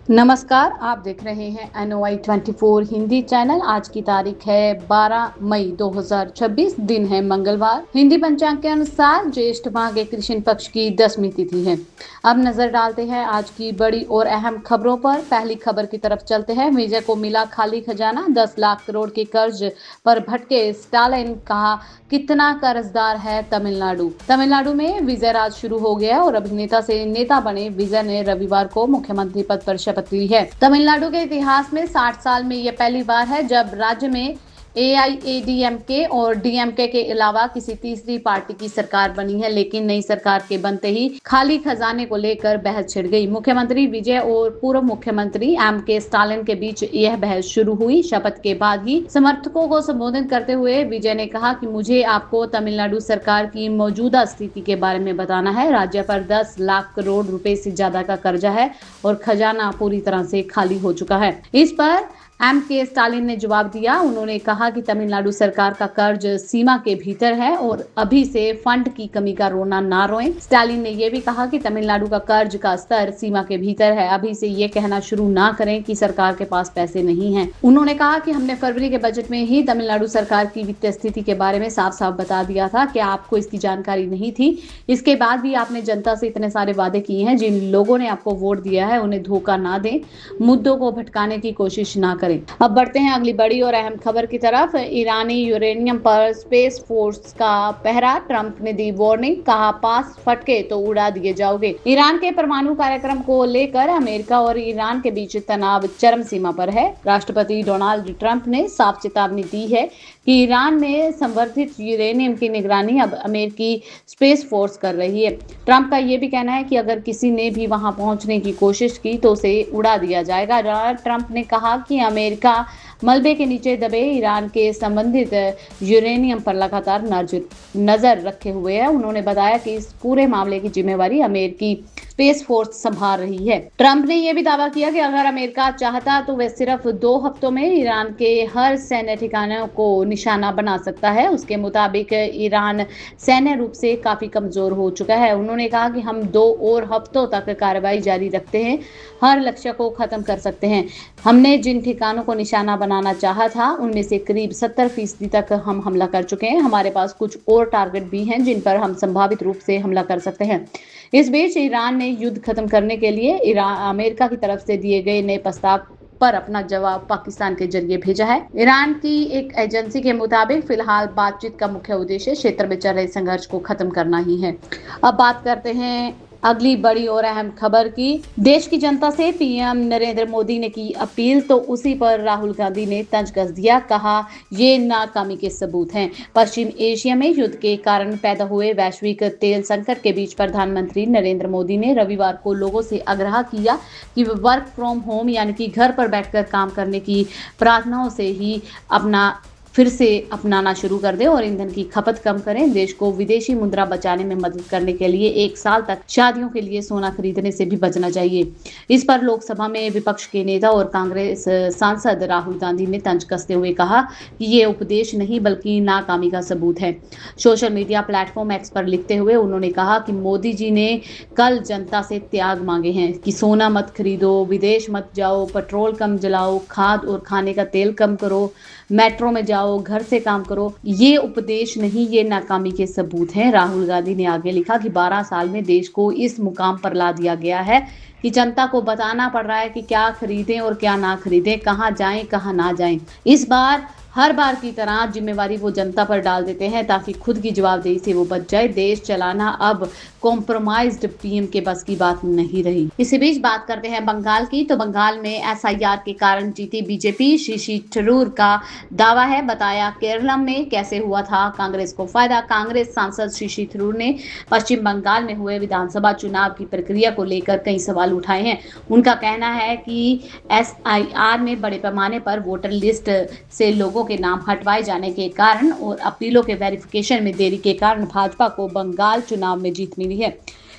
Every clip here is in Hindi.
नमस्कार, आप देख रहे हैं NOI 24 हिंदी चैनल। आज की तारीख है 12 मई 2026, दिन है मंगलवार। हिंदी पंचांग के अनुसार ज्येष्ठ माह के कृष्ण पक्ष की 10वीं तिथि है। अब नजर डालते हैं आज की बड़ी और अहम खबरों पर। पहली खबर की तरफ चलते हैं। विजय को मिला खाली खजाना, 10 लाख करोड़ के कर्ज पर भटके स्टालिन, कहा कितना कर्जदार है तमिलनाडु। तमिलनाडु में विजय राज शुरू हो गया और अभिनेता से नेता बने विजय ने रविवार को मुख्यमंत्री पद पर शपथ ली है। तमिलनाडु के इतिहास में 60 साल में यह पहली बार है जब राज्य में AIADMK और DMK के अलावा किसी तीसरी पार्टी की सरकार बनी है, लेकिन नई सरकार के बनते ही खाली खजाने को लेकर बहस छिड़ गई। मुख्यमंत्री विजय और पूर्व मुख्यमंत्री MK स्टालिन के बीच यह बहस शुरू हुई। शपथ के बाद ही समर्थकों को संबोधित करते हुए विजय ने कहा कि मुझे आपको तमिलनाडु सरकार की मौजूदा स्थिति के बारे में बताना है। राज्य पर 10 लाख करोड़ रुपए से ज्यादा का कर्जा है और खजाना पूरी तरह से खाली हो चुका है। इस पर MK स्टालिन ने जवाब दिया। उन्होंने कहा कि तमिलनाडु सरकार का कर्ज सीमा के भीतर है और अभी से फंड की कमी का रोना ना रोएं। स्टालिन ने यह भी कहा कि तमिलनाडु का कर्ज का स्तर सीमा के भीतर है। अभी से ये कहना शुरू ना करें कि सरकार के पास पैसे नहीं हैं। उन्होंने कहा कि हमने फरवरी के बजट में ही तमिलनाडु सरकार की वित्तीय स्थिति के बारे में साफ साफ बता दिया था कि आपको इसकी जानकारी नहीं थी। इसके बाद भी आपने जनता से इतने सारे वादे किए हैं। जिन लोगों ने आपको वोट दिया है उन्हें धोखा ना दें, मुद्दों को भटकाने की कोशिश ना करें। अब बढ़ते हैं अगली बड़ी और अहम खबर की तरफ। ईरानी यूरेनियम पर स्पेस फोर्स का पहरा, ट्रंप ने दी वार्निंग, कहा पास फटके तो उड़ा दिए जाओगे। ईरान के परमाणु कार्यक्रम को लेकर अमेरिका और ईरान के बीच तनाव चरम सीमा पर है। राष्ट्रपति डोनाल्ड ट्रंप ने साफ चेतावनी दी है कि ईरान में संवर्धित यूरेनियम की निगरानी अब अमेरिकी स्पेस फोर्स कर रही है। ट्रंप का यह भी कहना है कि अगर किसी ने भी वहां पहुंचने की कोशिश की तो उसे उड़ा दिया जाएगा। डोनाल्ड ट्रंप ने कहा कि अमेरिका मलबे के नीचे दबे ईरान के संबंधित यूरेनियम पर लगातार नजर रखे हुए है। उन्होंने बताया कि इस पूरे मामले की जिम्मेवारी अमेरिकी स्पेस फोर्स संभाल रही है। ट्रंप ने यह भी दावा किया कि अगर अमेरिका चाहता तो वह सिर्फ 2 हफ्तों में ईरान के हर सैन्य ठिकानों को निशाना बना सकता है। उसके मुताबिक ईरान सैन्य रूप से काफी कमजोर हो चुका है। उन्होंने कहा कि हम 2 और हफ्तों तक कार्रवाई जारी रखते हैं, हर लक्ष्य को खत्म कर सकते हैं। हमने जिन ठिकानों को निशाना बनाना चाहा था उनमें से करीब 70% तक हम हमला कर चुके हैं। हमारे पास कुछ और टारगेट भी हैं जिन पर हम संभावित रूप से हमला कर सकते हैं। इस बीच ईरान ने युद्ध खत्म करने के लिए अमेरिका की तरफ से दिए गए नए प्रस्ताव पर अपना जवाब पाकिस्तान के जरिए भेजा है। ईरान की एक एजेंसी के मुताबिक फिलहाल बातचीत का मुख्य उद्देश्य क्षेत्र में चल रहे संघर्ष को खत्म करना ही है। अब बात करते हैं अगली बड़ी और अहम खबर की। देश की जनता से PM नरेंद्र मोदी ने की अपील तो उसी पर राहुल गांधी ने तंज कस दिया, कहा ये नाकामी के सबूत हैं। पश्चिम एशिया में युद्ध के कारण पैदा हुए वैश्विक तेल संकट के बीच प्रधानमंत्री नरेंद्र मोदी ने रविवार को लोगों से आग्रह किया कि वे वर्क फ्रॉम होम यानी कि घर पर बैठकर काम करने की प्रार्थनाओं से ही फिर से अपनाना शुरू कर दें और ईंधन की खपत कम करें। देश को विदेशी मुद्रा बचाने में मदद करने के लिए 1 साल तक शादियों के लिए सोना खरीदने से भी बचना चाहिए। इस पर लोकसभा में विपक्ष के नेता और कांग्रेस सांसद राहुल गांधी ने तंज कसते हुए कहा कि ये उपदेश नहीं बल्कि नाकामी का सबूत है। सोशल मीडिया प्लेटफॉर्म X पर लिखते हुए उन्होंने कहा कि मोदी जी ने कल जनता से त्याग मांगे हैं कि सोना मत खरीदो, विदेश मत जाओ, पेट्रोल कम जलाओ, खाद और खाने का तेल कम करो, मेट्रो में जाओ, घर से काम करो। ये उपदेश नहीं, ये नाकामी के सबूत हैं। राहुल गांधी ने आगे लिखा कि 12 साल में देश को इस मुकाम पर ला दिया गया है कि जनता को बताना पड़ रहा है कि क्या खरीदें और क्या ना खरीदें, कहाँ जाएं कहाँ ना जाएं। इस बार हर बार की तरह जिम्मेवारी वो जनता पर डाल देते हैं ताकि खुद की जवाबदेही से वो बच जाए। देश चलाना अब कॉम्प्रोमाइज्ड PM के बस की बात नहीं रही। इसी बीच बात करते हैं बंगाल की। तो बंगाल में SIR के कारण जीती बीजेपी, शशि थरूर का दावा है। बताया केरलम में कैसे हुआ था कांग्रेस को फायदा। कांग्रेस सांसद शशि थरूर ने पश्चिम बंगाल में हुए विधानसभा चुनाव की प्रक्रिया को लेकर कई सवाल उठाए हैं। उनका कहना है कि SIR में बड़े पैमाने पर वोटर लिस्ट से लोगों के नाम हटवाए जाने के कारण और अपीलों के वेरिफिकेशन में देरी के कारण भाजपा को बंगाल चुनाव में जीत मिली है।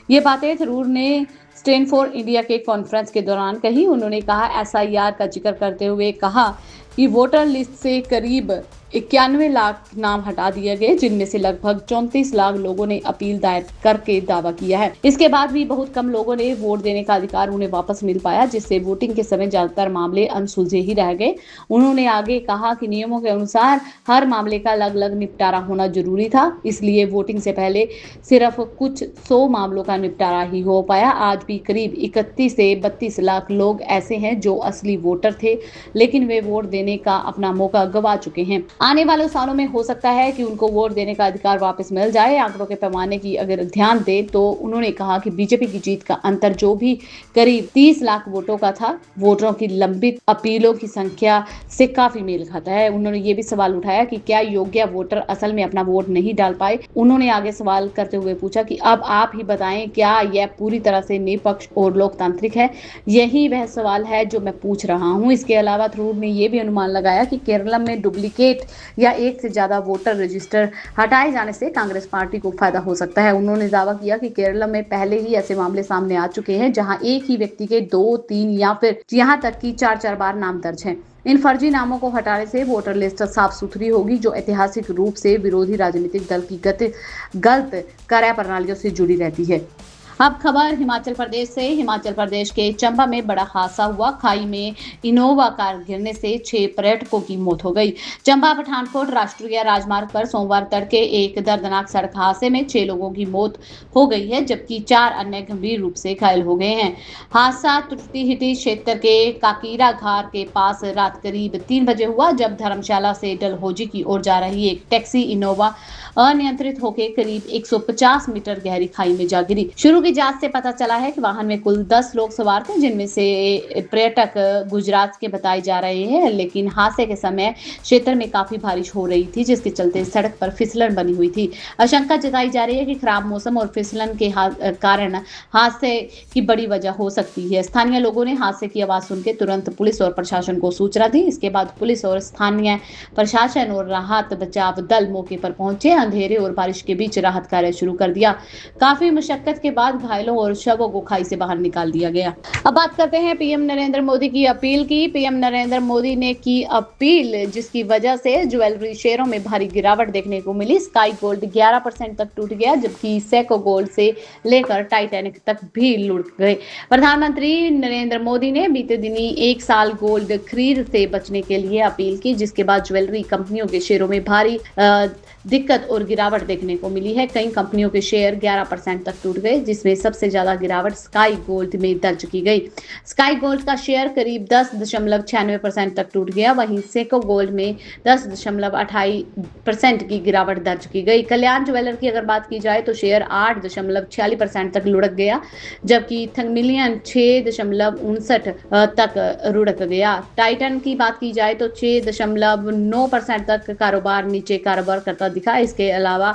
ये बातें थरूर ने स्टैंड फॉर इंडिया के कॉन्फ्रेंस के दौरान कही। उन्होंने कहा SIR का जिक्र करते हुए कहा कि वोटर लिस्ट से करीब 91 लाख नाम हटा दिए गए, जिनमें से लगभग 34 लाख लोगों ने अपील दायर करके दावा किया है। इसके बाद भी बहुत कम लोगों ने वोट देने का अधिकार उन्हें वापस मिल पाया, जिससे वोटिंग के समय ज्यादातर मामले अनसुलझे ही रह गए। उन्होंने आगे कहा कि नियमों के अनुसार हर मामले का अलग अलग निपटारा होना जरूरी था, इसलिए वोटिंग से पहले सिर्फ कुछ 100 मामलों का निपटारा ही हो पाया। आज भी करीब 31 से 32 लाख लोग ऐसे हैं जो असली वोटर थे, लेकिन वे वोट देने का अपना मौका गवा चुके हैं। आने वाले सालों में हो सकता है कि उनको वोट देने का अधिकार वापस मिल जाए। आंकड़ों के पैमाने की अगर ध्यान दें तो उन्होंने कहा कि बीजेपी की जीत का अंतर जो भी करीब 30 लाख वोटों का था, वोटरों की लंबित अपीलों की संख्या से काफी मेल खाता है। उन्होंने ये भी सवाल उठाया कि क्या योग्य वोटर असल में अपना वोट नहीं डाल पाए। उन्होंने आगे सवाल करते हुए पूछा कि अब आप ही बताएं, क्या यह पूरी तरह से निष्पक्ष और लोकतांत्रिक है? यही वह सवाल है जो मैं पूछ रहा हूं। इसके अलावा थरूर ने यह भी अनुमान लगाया कि केरल में डुप्लीकेट या एक से ज्यादा वोटर रजिस्टर हटाए जाने से कांग्रेस पार्टी को फायदा हो सकता है। उन्होंने दावा किया कि केरल में पहले ही ऐसे मामले सामने आ चुके हैं जहां एक ही व्यक्ति के 2, 3 या फिर यहां तक कि 4 बार नाम दर्ज हैं। इन फर्जी नामों को हटाने से वोटर लिस्ट साफ सुथरी होगी, जो ऐतिहासिक रूप से विरोधी राजनीतिक दल की गलत कार्य प्रणालियों से जुड़ी रहती है। अब खबर हिमाचल प्रदेश से। हिमाचल प्रदेश के चंबा में बड़ा हादसा हुआ। खाई में इनोवा कार गिरने से 6 पर्यटकों की मौत हो गई। चंबा पठानकोट राष्ट्रीय राजमार्ग पर सोमवार तड़के एक दर्दनाक सड़क हादसे में 6 लोगों की मौत हो गई है, जबकि 4 अन्य गंभीर रूप से घायल हो गए हैं। हादसा त्रुटिहिटी क्षेत्र के काकीरा घाट के पास रात करीब 3 बजे हुआ, जब धर्मशाला से डलहौजी की ओर जा रही एक टैक्सी इनोवा अनियंत्रित होकर करीब 150 मीटर गहरी खाई में जा गिरी। शुरू की जांच से पता चला है कि वाहन में कुल 10 लोग सवार थे, जिनमें से पर्यटक गुजरात के बताए जा रहे हैं, लेकिन हादसे के समय क्षेत्र में काफी बारिश हो रही थी, जिसके चलते सड़क पर फिसलन बनी हुई थी। आशंका जताई जा रही है कि खराब मौसम और फिसलन के कारण हादसे की बड़ी वजह हो सकती है। स्थानीय लोगों ने हादसे की आवाज सुनकर तुरंत पुलिस और प्रशासन को सूचना दी। इसके बाद पुलिस और स्थानीय प्रशासन और राहत बचाव दल मौके पर पहुंचे। अंधेरे और बारिश के बीच राहत कार्य शुरू कर दिया। काफी मशक्कत के बाद घायलों और शवों को खाई से बाहर निकाल दिया गया। अब बात करते हैं पीएम नरेंद्र मोदी की अपील की। पीएम नरेंद्र मोदी ने की अपील, जिसकी वजह से ज्वेलरी शेयरों में भारी गिरावट देखने को मिली। स्काई गोल्ड 11% तक टूट गया, जबकि सेको गोल्ड से लेकर टाइटैनिक तक भी लुढ़क गए। प्रधानमंत्री नरेंद्र मोदी ने बीते दिनी 1 साल गोल्ड खरीद से बचने के लिए अपील की, जिसके बाद ज्वेलरी कंपनियों के शेयरों में भारी दिक्कत और गिरावट देखने को मिली है। कई कंपनियों के शेयर 11% तक टूट गए, जिसमें सबसे ज्यादा गिरावट स्काई गोल्ड में दर्ज की गई। स्काई गोल्ड का शेयर करीब 10.96% तक टूट गया। वहीं सेको गोल्ड में 10.28% की गिरावट दर्ज की गई। कल्याण ज्वेलर की अगर बात की जाए तो शेयर 8.46% तक लुढ़क गया, जबकि थर्मिलियन 6.59 तक लुढ़क गया। टाइटन की बात की जाए तो 6.9% तक कारोबार नीचे कारोबार करता दिखा। इसके अलावा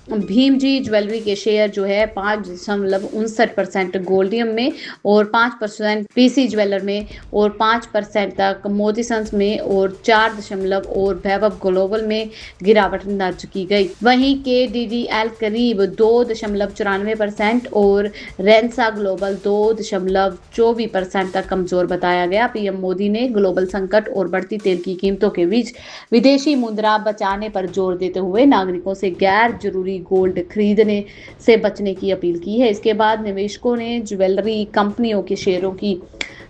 भीमजी ज्वेलरी के शेयर जो है 5.59% गोल्डियम में और 5% पीसी ज्वेलर में और 5% तक मोतीसंस में और 4 और वैभव ग्लोबल में गिरावट दर्ज की गई। वहीं KDDL करीब 2.94% और रेंसा ग्लोबल 2.24% तक कमजोर बताया गया। पीएम मोदी ने ग्लोबल संकट और बढ़ती तेल की कीमतों के बीच विदेशी मुद्रा बचाने पर जोर देते हुए नागरिकों से गैर जरूरी गोल्ड खरीदने से बचने की अपील की है। इसके बाद निवेशकों ने ज्वेलरी कंपनियों के शेयरों की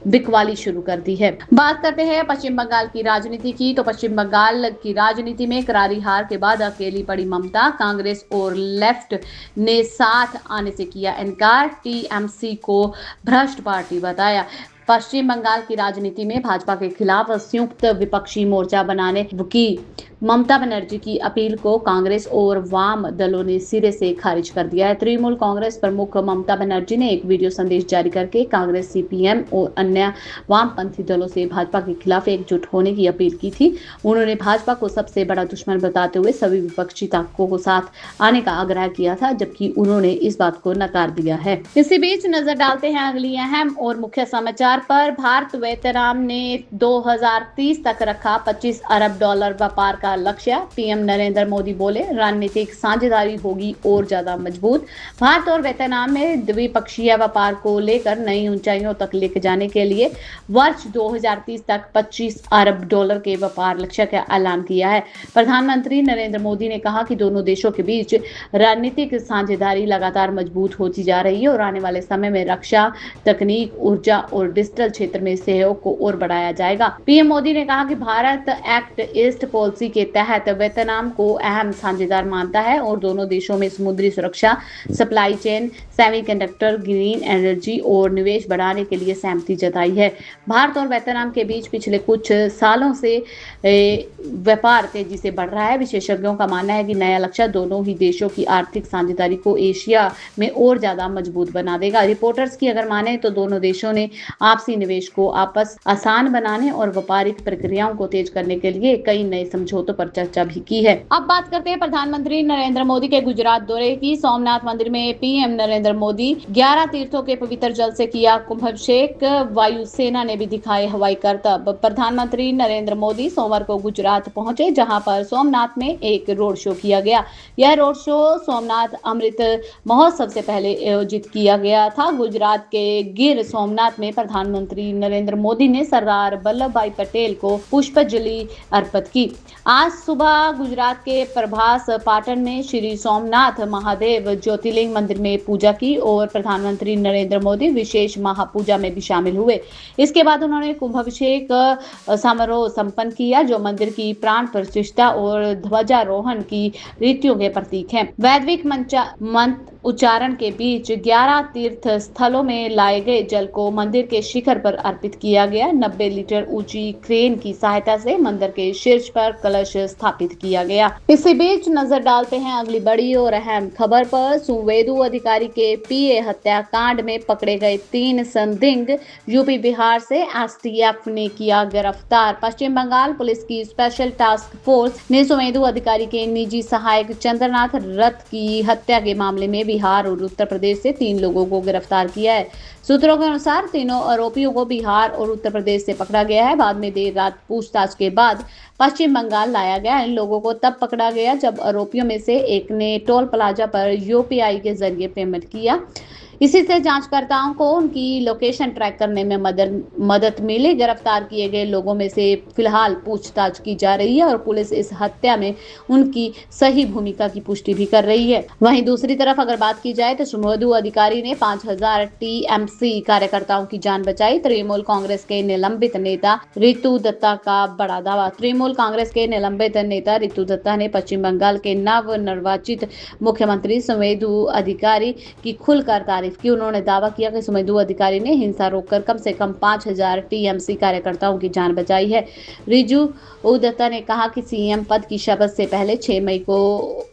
बिकवाली शुरू कर दी है। बात करते हैं पश्चिम बंगाल की राजनीति की। तो पश्चिम बंगाल की राजनीति में करारी हार के बाद अकेली पड़ी ममता। कांग्रेस और लेफ्ट ने साथ आने से किया इनकार। TMC को भ्रष्ट पार्टी बताया। पश्चिम बंगाल की राजनीति में भाजपा के खिलाफ संयुक्त विपक्षी मोर्चा बनाने की ममता बनर्जी की अपील को कांग्रेस और वाम दलों ने सिरे से खारिज कर दिया है। तृणमूल कांग्रेस प्रमुख ममता बनर्जी ने एक वीडियो संदेश जारी करके कांग्रेस, CPM और अन्य वामपंथी दलों से भाजपा के खिलाफ एकजुट होने की अपील की थी। उन्होंने भाजपा को सबसे बड़ा दुश्मन बताते हुए सभी विपक्षी ताकतों को साथ आने का आग्रह किया था, जबकि उन्होंने इस बात को नकार दिया है। इसी बीच नजर डालते हैं अगली अहम और मुख्य समाचार पर। भारत वियतनाम ने 2030 तक रखा $25 अरब व्यापार का लक्ष्य। पीएम नरेंद्र मोदी बोले, रणनीतिक साझेदारी होगी और ज्यादा मजबूत। भारत और वियतनाम में द्विपक्षीय व्यापार को लेकर नई ऊंचाइयों तक लेकर जाने के लिए वर्ष 2030 तक $25 अरब के व्यापार लक्ष्य का ऐलान किया है। प्रधानमंत्री नरेंद्र मोदी ने कहा कि दोनों देशों के बीच रणनीतिक साझेदारी लगातार मजबूत होती जा रही है और आने वाले समय में रक्षा, तकनीक, ऊर्जा और डिजिटल क्षेत्र में सहयोग को और बढ़ाया जाएगा। पीएम मोदी ने कहा कि भारत एक्ट ईस्ट पॉलिसी के तहत वियतनाम को अहम साझेदार मानता है और दोनों देशों में समुद्री सुरक्षा, supply chain, semiconductor, green energy और निवेश बढ़ाने के लिए सहमति जताई है। भारत और वियतनाम के बीच पिछले कुछ सालों से व्यापार तेजी से बढ़ रहा है। विशेषज्ञों का मानना है कि नया लक्ष्य दोनों ही देशों की आर्थिक साझेदारी को एशिया में और ज्यादा मजबूत बना देगा। रिपोर्टर्स की अगर माने तो दोनों देशों ने आपसी निवेश को आपस आसान बनाने और व्यापारिक प्रक्रियाओं को तेज करने के लिए कई नए समझौतों पर चर्चा भी की है। अब बात करते हैं प्रधानमंत्री नरेंद्र मोदी के गुजरात दौरे की। सोमनाथ मंदिर में पीएम नरेंद्र मोदी 11 तीर्थों के पवित्र जल से किया कुंभाभिषेक। वायुसेना ने भी दिखाए हवाई करतब। प्रधानमंत्री नरेंद्र मोदी सोमवार को गुजरात पहुंचे, जहां पर सोमनाथ में एक रोड शो किया गया। यह रोड शो सोमनाथ अमृत महोत्सव से पहले आयोजित किया गया था। गुजरात के गिर सोमनाथ में प्रधानमंत्री नरेंद्र मोदी ने सरदार वल्लभ भाई पटेल को पुष्पांजलि अर्पित की। आज सुबह गुजरात के प्रभास पाटन में श्री सोमनाथ महादेव ज्योतिर्लिंग मंदिर में पूजा की और प्रधानमंत्री नरेंद्र मोदी विशेष महापूजा में भी शामिल हुए। इसके बाद उन्होंने कुंभाभिषेक समारोह संपन्न किया, जो मंदिर की प्राण प्रतिष्ठा और ध्वजारोहण की रीतियों के प्रतीक हैं। वैदिक मंत्र उच्चारण के बीच 11 तीर्थ स्थलों में लाए गए जल को मंदिर के शिखर पर अर्पित किया गया। 90 लीटर ऊंची क्रेन की सहायता से मंदिर के शीर्ष पर कलश स्थापित किया गया। इसी बीच नजर डालते हैं अगली बड़ी और अहम खबर पर। सुवेदु अधिकारी के पीए हत्याकांड में पकड़े गए 3 संदिग्ध यूपी बिहार से एसटीएफ ने किया गिरफ्तार। पश्चिम बंगाल पुलिस की स्पेशल टास्क फोर्स ने सुवेदु अधिकारी के निजी सहायक चंद्रनाथ रथ की हत्या के मामले में बिहार और उत्तर प्रदेश से 3 लोगों को गिरफ्तार किया है। सूत्रों के अनुसार तीनों आरोपियों को बिहार और उत्तर प्रदेश से पकड़ा गया है। बाद में देर रात पूछताछ के बाद पश्चिम बंगाल लाया गया। इन लोगों को तब पकड़ा गया जब आरोपियों में से एक ने टोल प्लाजा पर यूपीआई के जरिए पेमेंट किया। इसी से जांचकर्ताओं को उनकी लोकेशन ट्रैक करने में मदद मिली। गिरफ्तार किए गए लोगों में से फिलहाल पूछताछ की जा रही है और पुलिस इस हत्या में उनकी सही भूमिका की पुष्टि भी कर रही है। वहीं दूसरी तरफ अगर बात की जाए तो सुवेदु अधिकारी ने 5000 टीएमसी कार्यकर्ताओं की जान बचाई। तृणमूल कांग्रेस के निलंबित नेता रितु दत्ता का बड़ा दावा। तृणमूल कांग्रेस के निलंबित नेता रितु दत्ता ने पश्चिम बंगाल के नवनिर्वाचित मुख्यमंत्री सुवेदु अधिकारी की खुलकर की। उन्होंने दावा किया कि सुवेदु अधिकारी ने हिंसा रोककर कम से कम 5000 टीएमसी कार्यकर्ताओं की जान बचाई है। रितु दत्ता ने कहा कि सीएम पद की शपथ से पहले 6 मई को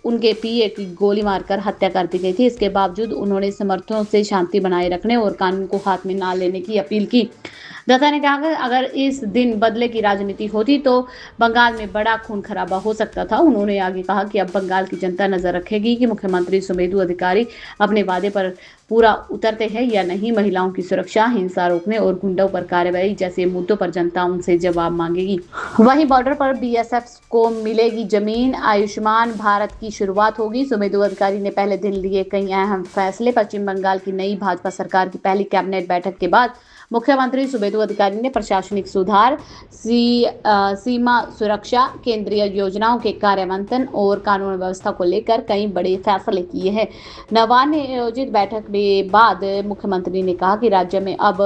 उनके पीए की गोली मारकर हत्या कर दी गई थी। इसके बावजूद उन्होंने समर्थकों से शांति बनाए रखने और कानून को हाथ में न लेने की अपील की। दत्ता ने कहा कि अगर इस दिन बदले की राजनीति होती तो बंगाल में बड़ा खून खराबा हो सकता था। उन्होंने आगे कहा कि अब बंगाल की जनता नजर रखेगी कि मुख्यमंत्री सुवेदु अधिकारी अपने वादे पर पूरा उतरते हैं या नहीं। महिलाओं की सुरक्षा, हिंसा रोकने और गुंडों पर कार्रवाई जैसे मुद्दों पर जनता उनसे जवाब मांगेगी। वहीं बॉर्डर पर बीएसएफ को मिलेगी जमीन, आयुष्मान भारत की शुरुआत होगी। सुवेदु अधिकारी ने पहले दिन लिए कई अहम फैसले। पश्चिम बंगाल की नई भाजपा सरकार की पहली कैबिनेट बैठक के बाद मुख्यमंत्री सुवेदु अधिकारी ने प्रशासनिक सुधार, सीमा सुरक्षा, केंद्रीय योजनाओं के कार्यान्वयन और कानून व्यवस्था को लेकर कई बड़े फैसले किए हैं। नवान्न आयोजित बैठक के बाद मुख्यमंत्री ने कहा कि राज्य में अब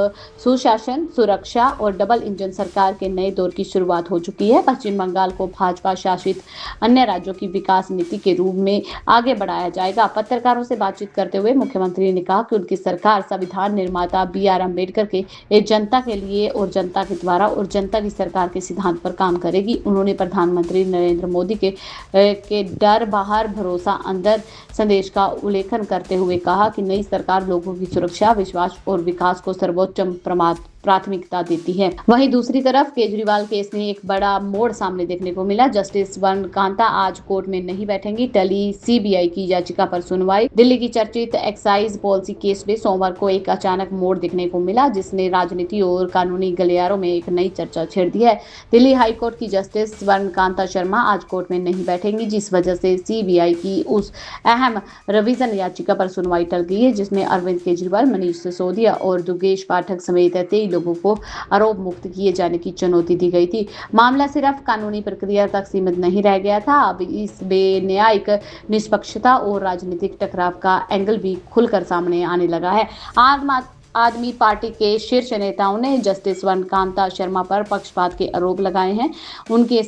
सुशासन, सुरक्षा और डबल इंजन सरकार के नए दौर की शुरुआत हो चुकी है। पश्चिम बंगाल को भाजपा शासित अन्य राज्यों की विकास नीति के रूप में आगे बढ़ाया जाएगा। पत्रकारों से बातचीत करते हुए मुख्यमंत्री ने कहा कि उनकी सरकार संविधान निर्माता BR अम्बेडकर के जनता के लिए और जनता के द्वारा और जनता की सरकार के सिद्धांत पर काम करेगी। उन्होंने प्रधानमंत्री नरेंद्र मोदी के डर बाहर भरोसा अंदर संदेश का उल्लेखन करते हुए कहा कि नई सरकार लोगों की सुरक्षा, विश्वास और विकास को सर्वोच्च प्राथमिकता देती है। वहीं दूसरी तरफ केजरीवाल केस में एक बड़ा मोड़ सामने देखने को मिला। जस्टिस वरुण कांता आज कोर्ट में नहीं बैठेंगी। टली सीबीआई की याचिका पर सुनवाई। दिल्ली की चर्चित एक्साइज पॉलिसी केस में सोमवार को एक अचानक मोड़ देखने को मिला, जिसने राजनीति और कानूनी गलियारों में एक नई चर्चा छेड़ दी है। दिल्ली हाईकोर्ट की जस्टिस वरुण कांता शर्मा आज कोर्ट में नहीं बैठेंगी, जिस वजह से सीबीआई की उस अहम रिवीजन याचिका पर सुनवाई टल गई है, जिसमें अरविंद केजरीवाल, मनीष सिसोदिया और दुर्गेश पाठक समेत 23 लोगों को आरोप मुक्त किए जाने की चुनौती दी गई थी। मामला सिर्फ कानूनी प्रक्रिया तक सीमित नहीं रह गया था, अब इसमें न्यायिक निष्पक्षता और राजनीतिक टकराव का एंगल भी खुलकर सामने आने लगा है। आम आदमी पार्टी के शीर्ष नेताओं ने जस्टिस वरुण कांता शर्मा पर पक्षपात के आरोप लगाए हैं। उनके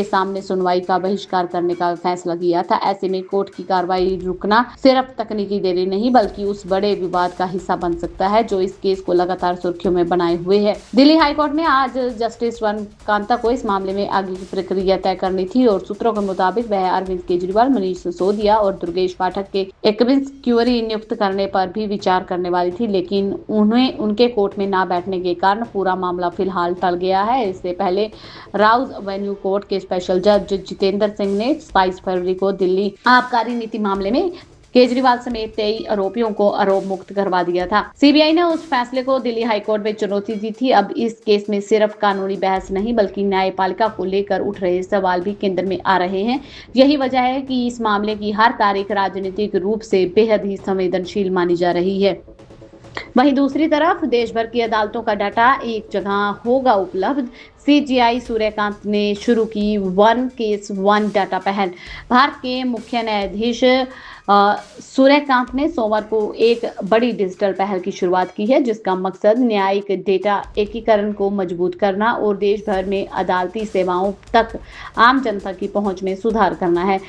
सामने सुनवाई का बहिष्कार करने का फैसला किया था। ऐसे में कोर्ट की कार्रवाई रुकना सिर्फ तकनीकी देरी नहीं, बल्कि उस बड़े विवाद का हिस्सा बन सकता है जो इस केस को लगातार सुर्खियों में बनाए हुए है। दिल्ली हाईकोर्ट ने आज जस्टिस वरुण कांता को इस मामले में आगे की प्रक्रिया तय करनी थी और सूत्रों के मुताबिक वह अरविंद केजरीवाल, मनीष सिसोदिया और दुर्गेश पाठक के एक्विजिट क्यूरी नियुक्त करने पर भी विचार करने वाली थी, लेकिन उनके कोर्ट में ना बैठने के कारण पूरा मामला फिलहाल टल गया है। इससे पहले राउज एवेन्यू कोर्ट के स्पेशल जज जितेंद्र सिंह ने 22 फरवरी को दिल्ली आबकारी नीति मामले में केजरीवाल समेत 23 आरोपियों को आरोप मुक्त करवा दिया था। सीबीआई ने उस फैसले को दिल्ली हाईकोर्ट में चुनौती दी थी। अब इस केस में सिर्फ कानूनी बहस नहीं, बल्कि न्यायपालिका को लेकर उठ रहे सवाल भी केंद्र में आ रहे हैं। यही वजह है कि इस मामले की हर तारीख राजनीतिक रूप से बेहद ही संवेदनशील मानी जा रही है। वहीं दूसरी तरफ देश भर की अदालतों का डाटा एक जगह होगा उपलब्ध। सीजीआई सूर्यकांत ने शुरू की वन केस वन डाटा पहल। भारत के मुख्य न्यायाधीश सूर्यकांत ने सोमवार को एक बड़ी डिजिटल पहल की शुरुआत की है, जिसका मकसद न्यायिक डेटा एकीकरण को मजबूत करना और देश भर में अदालती सेवाओं तक आम जनता की पहुंच में सुधार करना है।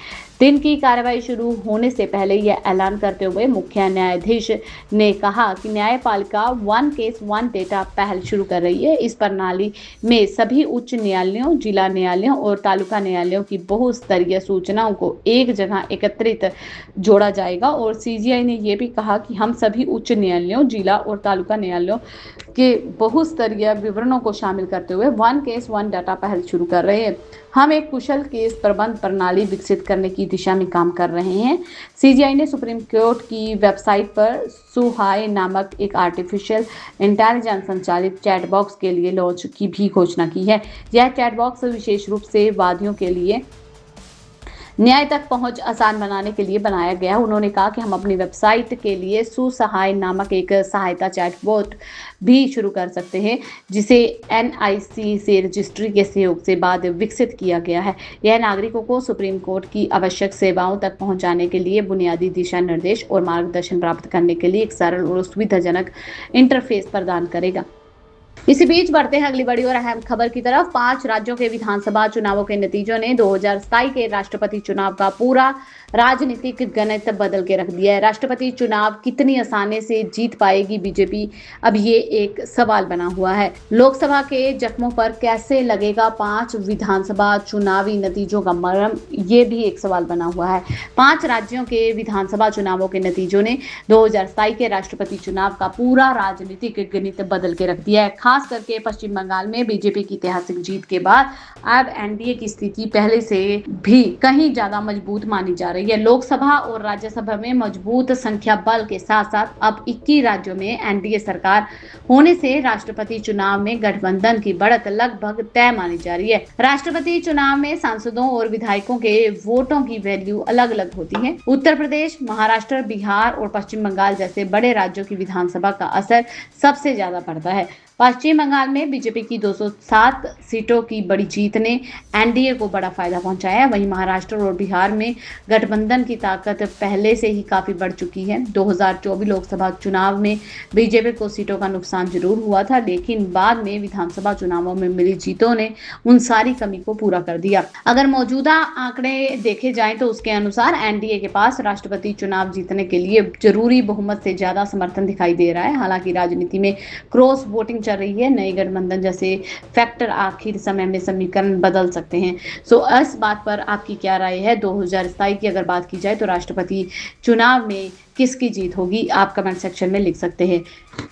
दिन की कार्रवाई शुरू होने से पहले यह ऐलान करते हुए मुख्य न्यायाधीश ने कहा कि न्यायपालिका वन केस वन डेटा पहल शुरू कर रही है। इस प्रणाली में सभी उच्च न्यायालयों, जिला न्यायालयों और तालुका न्यायालयों की बहुस्तरीय सूचनाओं को एक जगह एकत्रित जोड़ा जाएगा। और सीजीआई ने यह भी कहा कि हम सभी उच्च न्यायालयों, जिला और तालुका न्यायालयों के बहुस्तरीय विवरणों को शामिल करते हुए वन केस वन डाटा पहल शुरू कर रहे हैं। हम एक कुशल केस प्रबंध प्रणाली विकसित करने की दिशा में काम कर रहे हैं। सीजीआई ने सुप्रीम कोर्ट की वेबसाइट पर सुहाय नामक एक आर्टिफिशियल इंटेलिजेंस संचालित चैट बॉक्स के लिए लॉन्च की भी घोषणा की है। यह चैट बॉक्स विशेष रूप से वादियों के लिए न्याय तक पहुंच आसान बनाने के लिए बनाया गया। उन्होंने कहा कि हम अपनी वेबसाइट के लिए सुसहाय नामक एक सहायता चैटबॉट भी शुरू कर सकते हैं, जिसे एनआईसी से रजिस्ट्री के सहयोग से बाद विकसित किया गया है। यह नागरिकों को सुप्रीम कोर्ट की आवश्यक सेवाओं तक पहुंचाने के लिए बुनियादी दिशा निर्देश और मार्गदर्शन प्राप्त करने के लिए एक सरल और सुविधाजनक इंटरफेस प्रदान करेगा। इसी बीच बढ़ते हैं अगली बड़ी और अहम खबर की तरफ। 5 राज्यों के विधानसभा चुनावों के नतीजों ने 2027 के राष्ट्रपति चुनाव का पूरा राजनीतिक गणित बदल के रख दिया है। राष्ट्रपति चुनाव कितनी आसानी से जीत पाएगी बीजेपी, अब ये एक सवाल बना हुआ है। लोकसभा के जख्मों पर कैसे लगेगा 5 विधानसभा चुनावी नतीजों का मरहम, ये भी एक सवाल बना हुआ है। 5 राज्यों के विधानसभा चुनावों के नतीजों ने 2027 के राष्ट्रपति चुनाव का पूरा राजनीतिक गणित बदल के रख दिया है। खास करके पश्चिम बंगाल में बीजेपी की ऐतिहासिक जीत के बाद अब एनडीए की स्थिति पहले से भी कहीं ज्यादा मजबूत मानी जा रही है। लोकसभा और राज्यसभा में मजबूत संख्या बल के साथ साथ अब 21 राज्यों में एनडीए सरकार होने से राष्ट्रपति चुनाव में गठबंधन की बढ़त लगभग तय मानी जा रही है। राष्ट्रपति चुनाव में सांसदों और विधायकों के वोटों की वैल्यू अलग अलग होती है। उत्तर प्रदेश, महाराष्ट्र, बिहार और पश्चिम बंगाल जैसे बड़े राज्यों की विधानसभा का असर सबसे ज्यादा पड़ता है। पश्चिम बंगाल में बीजेपी की 207 सीटों की बड़ी जीत ने एनडीए को बड़ा फायदा पहुंचाया है। वहीं महाराष्ट्र और बिहार में गठबंधन की ताकत पहले से ही काफी बढ़ चुकी है। 2024 लोकसभा चुनाव में बीजेपी को सीटों का नुकसान जरूर हुआ था, लेकिन बाद में विधानसभा चुनावों में मिली जीतों ने उन सारी कमी को पूरा कर दिया। अगर मौजूदा आंकड़े देखे जाएं तो उसके अनुसार एनडीए के पास राष्ट्रपति चुनाव जीतने के लिए जरूरी बहुमत से ज्यादा समर्थन दिखाई दे रहा है। हालांकि राजनीति में क्रॉस वोटिंग चल रही है, नए गठबंधन जैसे फैक्टर आखिर समय में समीकरण बदल सकते हैं। इस बात पर आपकी क्या राय है? 2027 की अगर बात की जाए तो राष्ट्रपति चुनाव में किसकी जीत होगी? आप कमेंट सेक्शन में लिख सकते हैं।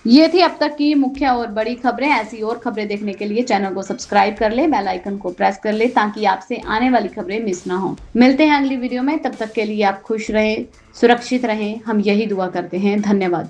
ये थी अब तक की मुख्य और बड़ी खबरें। ऐसी और खबरें देखने के लिए चैनल को सब्सक्राइब कर ले, बेल आइकन को प्रेस कर ले ताकि आपसे आने वाली खबरें मिस ना हो। मिलते हैं अगली वीडियो में, तब तक के लिए आप खुश रहें, सुरक्षित रहें, हम यही दुआ करते हैं। धन्यवाद।